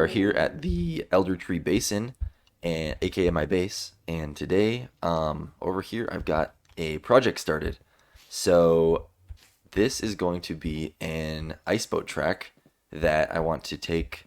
are here at the Elder Tree Basin, and aka my base. And today, over here, I've got a project started. So this is going to be an ice boat track that I want to take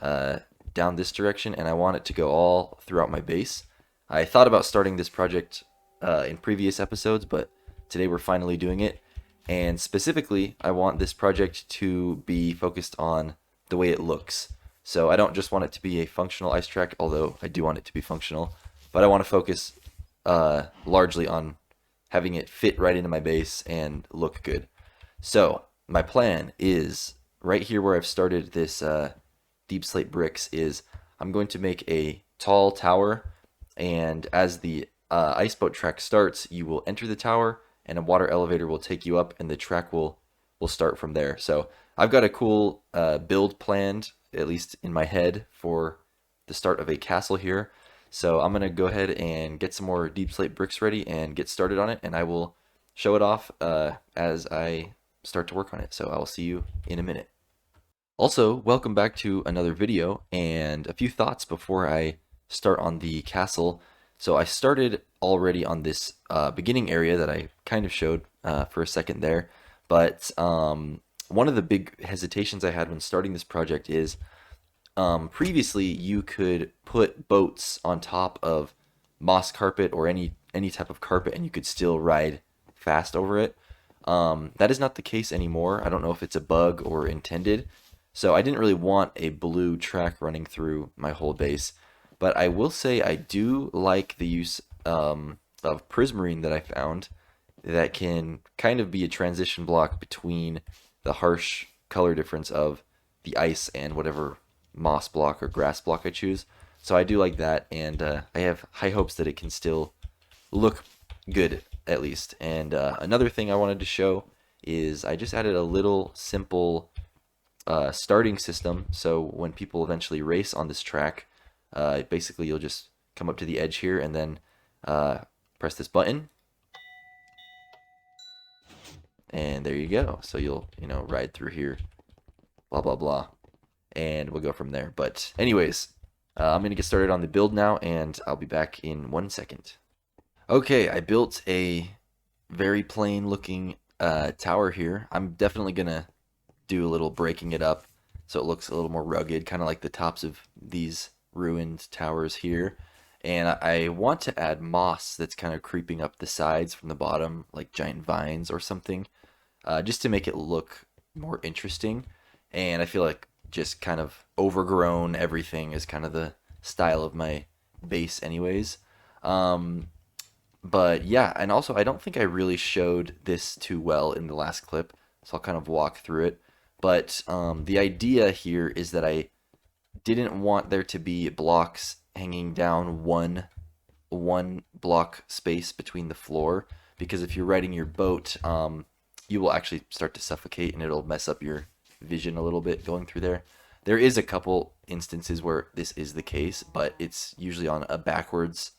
uh, down this direction, and I want it to go all throughout my base. I thought about starting this project in previous episodes, but today we're finally doing it. And specifically, I want this project to be focused on the way it looks. So I don't just want it to be a functional ice track, although I do want it to be functional, but I want to focus largely on having it fit right into my base and look good. So my plan is right here where I've started this deep slate bricks is I'm going to make a tall tower, and as the ice boat track starts, you will enter the tower, and a water elevator will take you up, and the track will start from there. So I've got a cool build planned, at least in my head, for the start of a castle here. So I'm gonna go ahead and get some more deep slate bricks ready and get started on it, and I will show it off as I start to work on it. So I will see you in a minute. Also, welcome back to another video, and a few thoughts before I start on the castle. So I started already on this beginning area that I kind of showed for a second there, but one of the big hesitations I had when starting this project is previously you could put boats on top of moss carpet or any type of carpet, and you could still ride fast over it. That is not the case anymore. I don't know if it's a bug or intended. So I didn't really want a blue track running through my whole base. But I will say I do like the use of Prismarine that I found that can kind of be a transition block between the harsh color difference of the ice and whatever moss block or grass block I choose. So I do like that, and I have high hopes that it can still look good at least. And another thing I wanted to show is I just added a little simple starting system. So when people eventually race on this track, basically you'll just come up to the edge here and then press this button, and there you go. So you'll ride through here, blah blah blah, and we'll go from there. But anyways, I'm gonna get started on the build now, and I'll be back in 1 second. Okay, I built a very plain looking tower here. I'm definitely gonna do a little breaking it up so it looks a little more rugged, kind of like the tops of these ruined towers here. And I want to add moss that's kind of creeping up the sides from the bottom, like giant vines or something, just to make it look more interesting. And I feel like just kind of overgrown everything is kind of the style of my base anyways. But yeah, and also I don't think I really showed this too well in the last clip, so I'll kind of walk through it. But the idea here is that I didn't want there to be blocks hanging down one block space between the floor, because if you're riding your boat, you will actually start to suffocate, and it'll mess up your vision a little bit going through there. There is a couple instances where this is the case, but it's usually on a backwards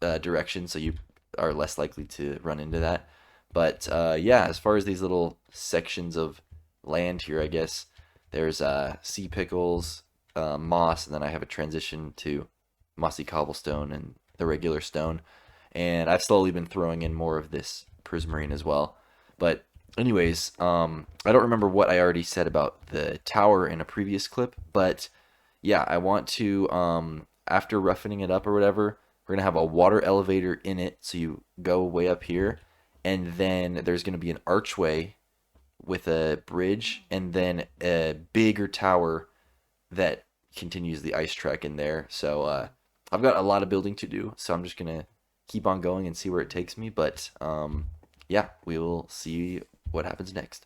direction, so you are less likely to run into that. But yeah, as far as these little sections of land here, I guess there's sea pickles, moss, and then I have a transition to mossy cobblestone and the regular stone. And I've slowly been throwing in more of this prismarine as well. But anyways, I don't remember what I already said about the tower in a previous clip, but yeah, I want to, after roughening it up or whatever, we're going to have a water elevator in it, so you go way up here, and then there's going to be an archway with a bridge, and then a bigger tower that continues the ice track in there. So I've got a lot of building to do, so I'm just going to keep on going and see where it takes me. But yeah, we will see what happens next.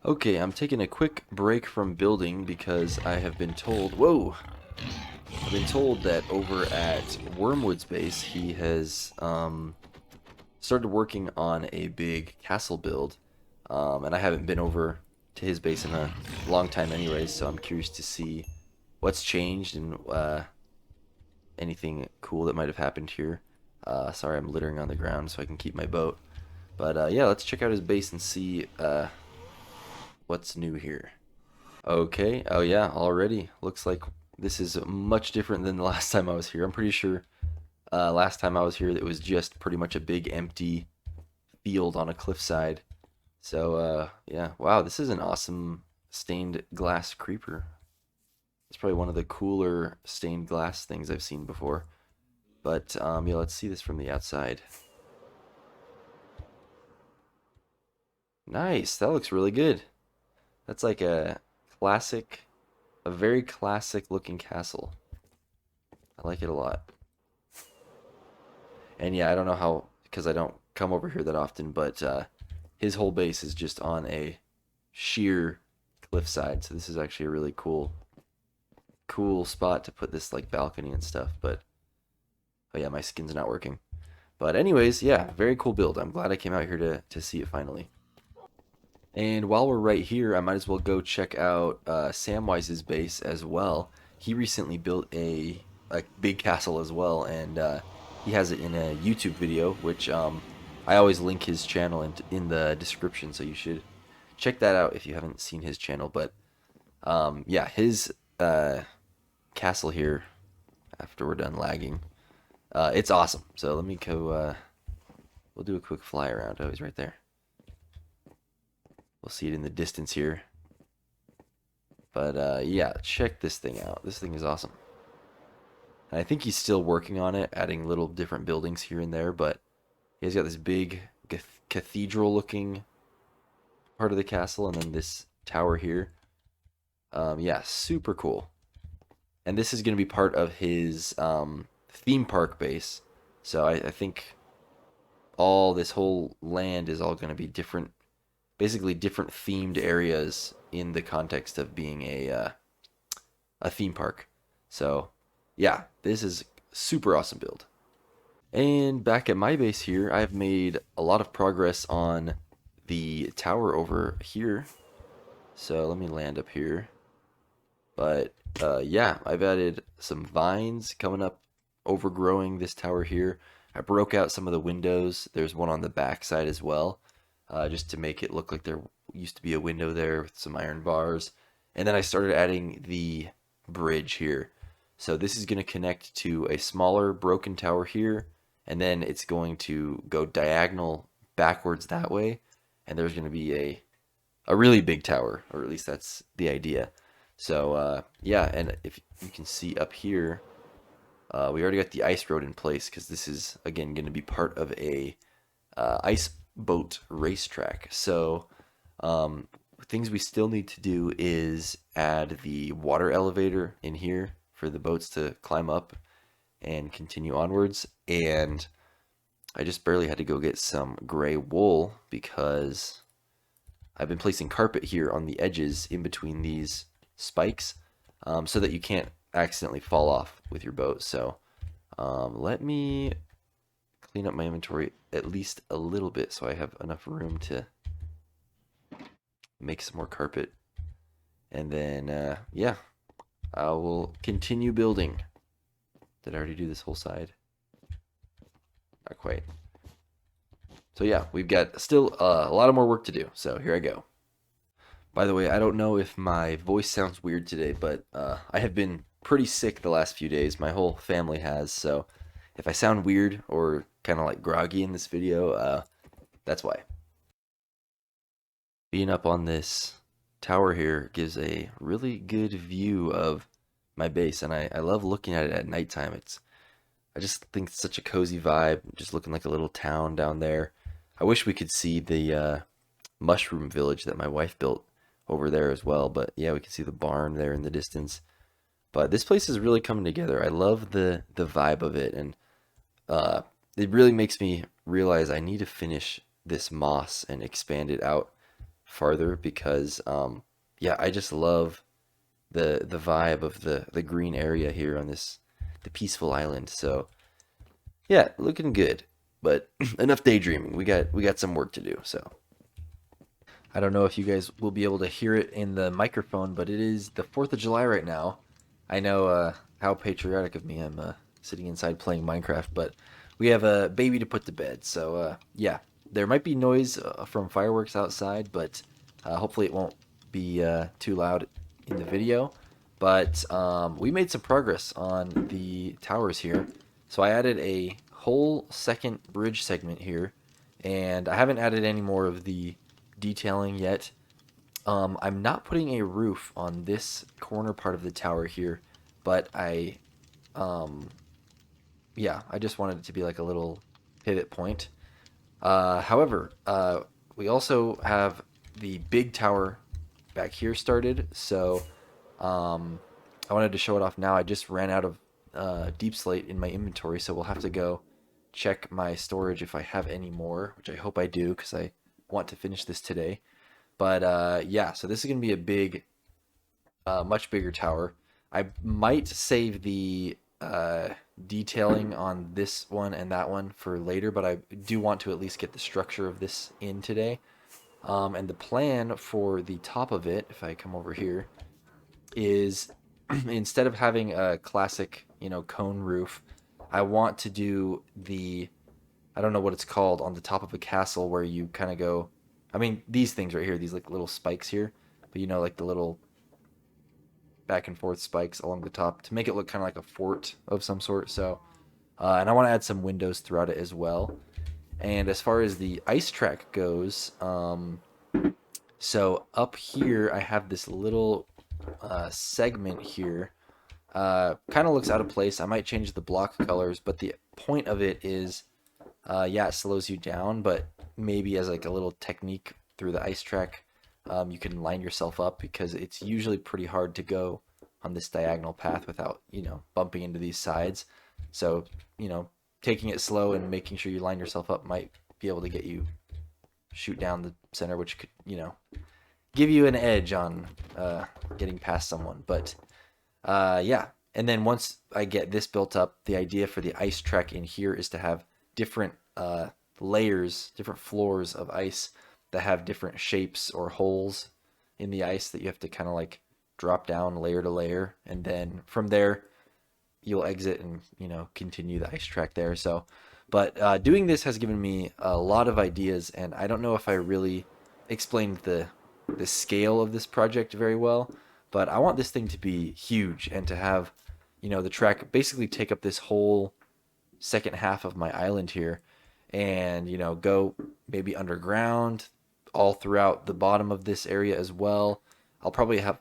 Okay, I'm taking a quick break from building because I have been told, whoa, I've been told that over at Wormwood's base, he has started working on a big castle build, and I haven't been over to his base in a long time anyways, so I'm curious to see what's changed and anything cool that might have happened here. Sorry, I'm littering on the ground so I can keep my boat. But yeah, let's check out his base and see what's new here. Okay. Oh yeah, already looks like this is much different than the last time I was here. I'm pretty sure last time I was here it was just pretty much a big empty field on a cliffside. So yeah, wow, this is an awesome stained glass creeper. It's probably one of the cooler stained glass things I've seen before. But yeah, let's see this from the outside. Nice, that looks really good. That's like classic, a very classic looking castle. I like it a lot. And yeah, I don't know how, because I don't come over here that often, but his whole base is just on a sheer cliffside. So this is actually a really cool spot to put this like balcony and stuff. But oh yeah, my skin's not working. But anyways, yeah, very cool build. I'm glad I came out here to see it finally. And while we're right here, I might as well go check out Samwise's base as well. He recently built a big castle as well, and he has it in a YouTube video, which I always link his channel in the description, so you should check that out if you haven't seen his channel. But yeah, his castle here, after we're done lagging, it's awesome. So let me go. We'll do a quick fly around. Oh, he's right there. We'll see it in the distance here. But yeah, check this thing out. This thing is awesome. And I think he's still working on it, adding little different buildings here and there, but he's got this big cathedral-looking part of the castle, and then this tower here. Yeah, super cool. And this is going to be part of his theme park base. So I think this whole land is all going to be different, basically different themed areas in the context of being a theme park. So yeah, this is super awesome build. And back at my base here, I've made a lot of progress on the tower over here. So let me land up here. But yeah, I've added some vines coming up, overgrowing this tower here. I broke out some of the windows. There's one on the back side as well, just to make it look like there used to be a window there with some iron bars. And then I started adding the bridge here. So this is going to connect to a smaller broken tower here, and then it's going to go diagonal backwards that way, and there's going to be a really big tower, or at least that's the idea. So yeah, and if you can see up here, we already got the ice road in place because this is again going to be part of a ice boat racetrack. So things we still need to do is add the water elevator in here for the boats to climb up and continue onwards. And I just barely had to go get some gray wool because I've been placing carpet here on the edges in between these spikes, so that you can't accidentally fall off with your boat. So let me clean up my inventory at least a little bit so I have enough room to make some more carpet. And then yeah, I will continue building. Did I already do this whole side? Not quite. So yeah, we've got still a lot of more work to do. So here I go. By the way, I don't know if my voice sounds weird today, but I have been pretty sick the last few days. My whole family has, so if I sound weird or kind of like groggy in this video, that's why. Being up on this tower here gives a really good view of my base, and I love looking at it at nighttime. I just think it's such a cozy vibe, just looking like a little town down there. I wish we could see the mushroom village that my wife built over there as well, but yeah, we can see the barn there in the distance. But this place is really coming together. I love the vibe of it, and it really makes me realize I need to finish this moss and expand it out farther because yeah, I just love the vibe of the green area here on the peaceful island. So yeah, looking good. But enough daydreaming. We got some work to do. So I don't know if you guys will be able to hear it in the microphone, but it is the 4th of July right now. I know how patriotic of me. I'm sitting inside playing Minecraft, but we have a baby to put to bed. So yeah, there might be noise from fireworks outside, but hopefully it won't be too loud. in the video. But we made some progress on the towers here. So I added a whole second bridge segment here, and I haven't added any more of the detailing yet. I'm not putting a roof on this corner part of the tower here, but um, yeah, I just wanted it to be like a little pivot point. However, we also have the big tower back here started, so I wanted to show it off now. I just ran out of deep slate in my inventory, so we'll have to go check my storage if I have any more, which I hope I do because I want to finish this today. But yeah, so this is going to be a big, much bigger tower. I might save the detailing on this one and that one for later, but I do want to at least get the structure of this in today. And the plan for the top of it, if I come over here, is instead of having a classic, cone roof, I want to do I don't know what it's called on the top of a castle where you kind of go. I mean, these things right here, these like little spikes here, but like the little back and forth spikes along the top to make it look kind of like a fort of some sort. So, and I want to add some windows throughout it as well. And as far as the ice track goes, so up here I have this little segment here. Kind of looks out of place. I might change the block colors, but the point of it is, yeah, it slows you down, but maybe as like a little technique through the ice track, you can line yourself up because it's usually pretty hard to go on this diagonal path without, bumping into these sides. So, taking it slow and making sure you line yourself up might be able to get you shoot down the center, which could, give you an edge on getting past someone. But yeah, and then once I get this built up, the idea for the ice track in here is to have different layers, different floors of ice that have different shapes or holes in the ice that you have to kind of like drop down layer to layer, and then from there you'll exit and continue the ice track there. So, but doing this has given me a lot of ideas, and I don't know if I really explained the scale of this project very well, but I want this thing to be huge and to have the track basically take up this whole second half of my island here, and go maybe underground all throughout the bottom of this area as well. I'll probably have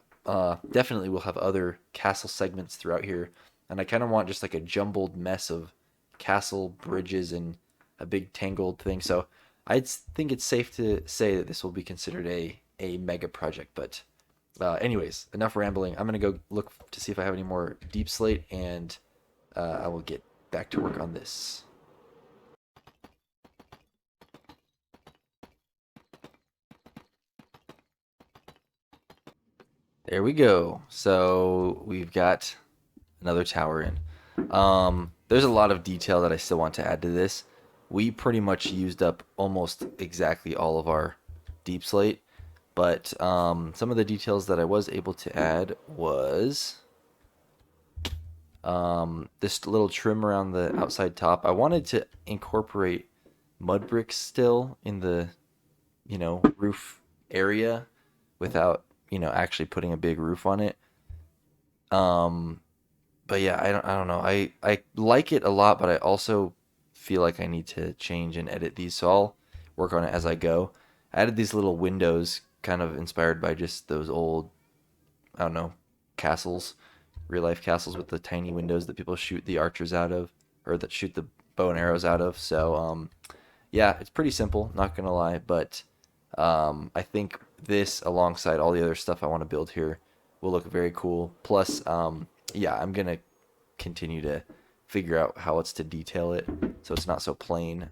definitely will have other castle segments throughout here, and I kind of want just like a jumbled mess of castle bridges and a big tangled thing. So I think it's safe to say that this will be considered a mega project. But anyways, enough rambling. I'm gonna go look to see if I have any more deep slate, and I will get back to work on this. There we go. So we've got another tower in. There's a lot of detail that I still want to add to this. We pretty much used up almost exactly all of our deep slate, but some of the details that I was able to add was this little trim around the outside top. I wanted to incorporate mud bricks still in the roof area without actually putting a big roof on it. Um, but yeah, I don't know. I like it a lot, but I also feel like I need to change and edit these, so I'll work on it as I go. I added these little windows, kind of inspired by just those old, I don't know, castles, real life castles with the tiny windows that people shoot the archers out of, or that shoot the bow and arrows out of. So yeah, it's pretty simple, not gonna lie, but I think this alongside all the other stuff I want to build here will look very cool. Plus, yeah, I'm gonna continue to figure out how it's to detail it so it's not so plain.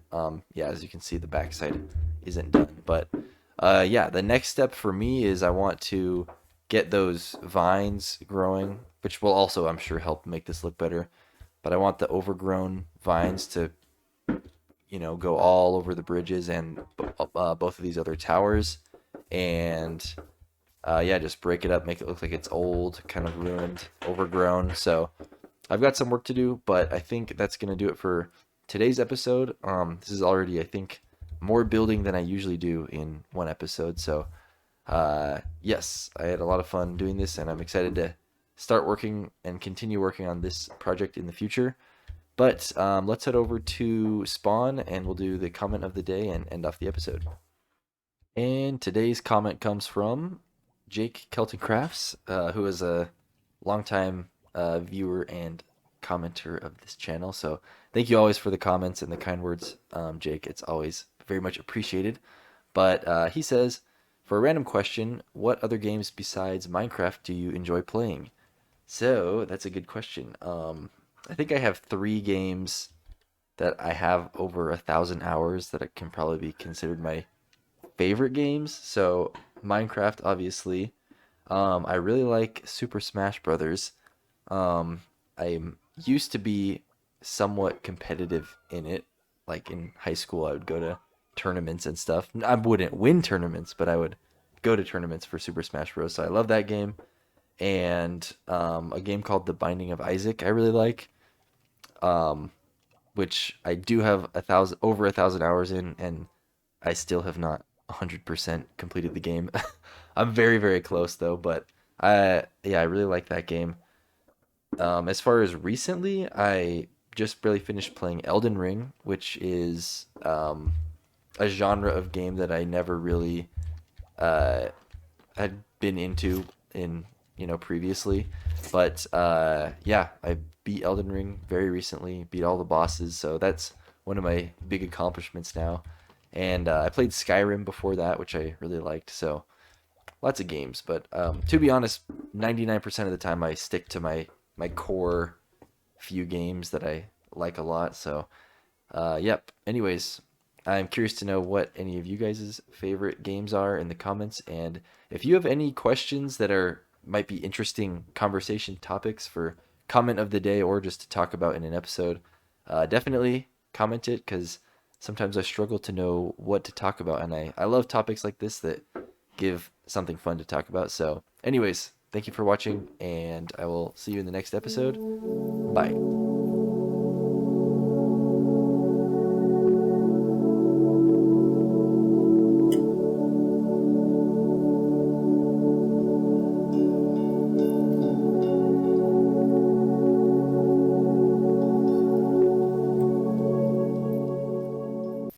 Yeah, as you can see, the backside isn't done, but yeah, the next step for me is I want to get those vines growing, which will also, I'm sure, help make this look better. But I want the overgrown vines to go all over the bridges and both of these other towers, and yeah, just break it up, make it look like it's old, kind of ruined, overgrown. So I've got some work to do, but I think that's gonna do it for today's episode. This is already, I think, more building than I usually do in one episode. So Yes, I had a lot of fun doing this, and I'm excited to start working and continue working on this project in the future. But let's head over to Spawn, and we'll do the comment of the day and end off the episode. And today's comment comes from Jake Kelton Crafts, who is a longtime viewer and commenter of this channel. So thank you always for the comments and the kind words, Jake. It's always very much appreciated. But he says, for a random question, what other games besides Minecraft do you enjoy playing? So that's a good question. I think I have 3 games that I have over 1,000 hours that can probably be considered my favorite games. So Minecraft, obviously. I really like Super Smash Brothers. I used to be somewhat competitive in it. Like in high school, I would go to tournaments and stuff. I wouldn't win tournaments, but I would go to tournaments for Super Smash Bros. So I love that game. And a game called The Binding of Isaac, I really like. Um, which I do have over 1,000 hours in, and I still have not 100% completed the game. I'm very, very close though, but yeah, I really like that game. As far as recently, I just barely finished playing Elden Ring, which is a genre of game that I never really uh, had been into in previously. But yeah, I beat Elden Ring very recently, beat all the bosses, so that's one of my big accomplishments now. And I played Skyrim before that, which I really liked. So lots of games, but to be honest, 99% of the time I stick to my core few games that I like a lot. So yep. Anyways, I'm curious to know what any of you guys' favorite games are in the comments, and if you have any questions that are might be interesting conversation topics for comment of the day or just to talk about in an episode, definitely comment it because sometimes I struggle to know what to talk about, and I love topics like this that give something fun to talk about. So, anyways, thank you for watching, and I will see you in the next episode. Bye.